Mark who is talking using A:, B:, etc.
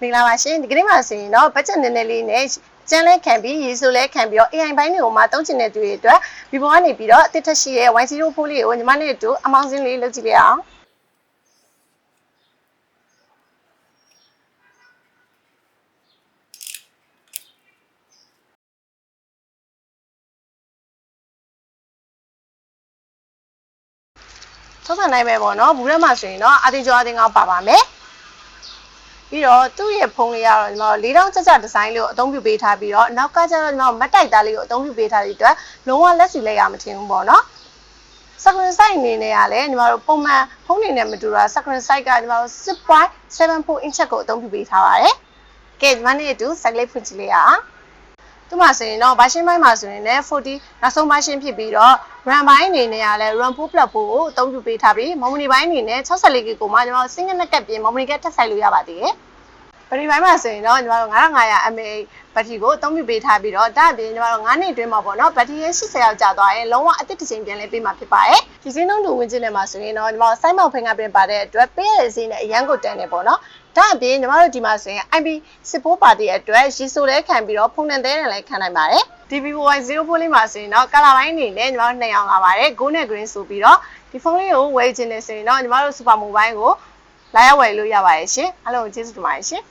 A: မင်္ဂလာပါရှင်ဒီကနေ့မှာဆိုရင်တော့ budget နည်းနည်းလေးနဲ့ကျန်းလဲခံပြီးရေဆိုလဲခံပြီးတော့ AI ဘိုင်းတွေကိုမှတုံးချင်တဲ့သူတွေအတွက်ဒီပေါ်ကနေပြီးတော့အသစ်ထက်ရှိတဲ့ Y04 လေးကိုညီမနဲ့အတူအမောင်းစင်းလေးလုပ်ကြည့်ပြအောင်ထောက်ခံနိုင်မယ်ပေါ့နော်ဘူးထဲမှာဆိုရင်တော့အတင်ကျော်အတင်ကောင်းပါပါမယ်ပြီးတော့သူ့ရဲ့ဖုန်းလေးကတော့ကျွန်တော်4000ကျကျဒီဇိုင်းလေးကိုအသုံးပြုပေးထားပြီးတော့နောက်ကကျတော့ကျွန်တော်မတ်တိုက်သားလေးကိုအသုံးပြုပေးထားတဲ့အတွက်လုံးဝလက်စီလက်ရမထင်ဘူးပေါ့နော် screen size အနေနဲ့ကလည်းညီမတို့ပုံမှန်ဖုန်းနေနဲ့မတူတာ screen size ကညီမတို့ 6.74 inch ကိုအသုံးပြုပေးထားပါတယ်ကဲညီမနဲ့အတူ site လေးဖွင့်ကြည့်လိုက်ရအောင်သူ့မှာဆိုရင်တော့ version ပိုင်းမှာဆိုရင်လည်း40နောက်ဆုံး version ဖြစ်ပြီးတော့ RAM ပိုင်းအနေနဲ့ကလည်း RAM 4+4ကိုအသုံးပြုပေးထားပြီး memory ပိုင်းအနေနဲ့ 64GB ကိုမှကျွန်တော် single နဲ့ကပ်ပြီး memory ကထပ်ဆိုင်လို့ရပါသေးတယ်။ဘက်ထရီပိုင်းမှာဆိုရင်တော့ကျွန်တော်တို့9500 mAh ဘက်ထရီကိုအသုံးပြုပေးထားပြီးတော့ဒါအပြင်ကျွန်တော်တို့9နှစ်အတွင်းမှာပေါ့နော်ဘက်ထရီရဲ့80ရောက်ကျသွားရင်လုံးဝအသစ်တစ်ချိန်ပြန်လဲပေးမှာဖြစ်ပါတယ်။ဒီစင်းလုံးတူဝင်ကျင်ထဲမှာဆိုရင်တော့ကျွန်တော် site mount fingerprint ပါတဲ့အတွက်ပေးရတဲ့ဈေးနဲ့အရန်ကိုတန်တယ်ပေါ့နော်။ဒါအပြင်ညီမတို့ဒီမှာဆိုရင် IP64 ပါတဲ့အတွက်ရေဆိုလဲခံပြီးတော့ဖုန်းနဲ့တဲတယ်လည်းခံနိုင်ပါတယ်။ DVY04 လေးမှာဆိုရင်တော့ color ပိုင်းအနေနဲ့ညီမတို့2ရောင်လာပါတယ် gold နဲ့ green ဆိုပြီးတော့ဒီဖုန်းလေးကိုဝယ်ချင်နေဆိုရင်တော့ညီမတို့ super mobile ကိုလာရောက်ဝယ်လို့ရပါတယ်ရှင်အားလုံးကျေးဇူးတင်ပါတယ်ရှင်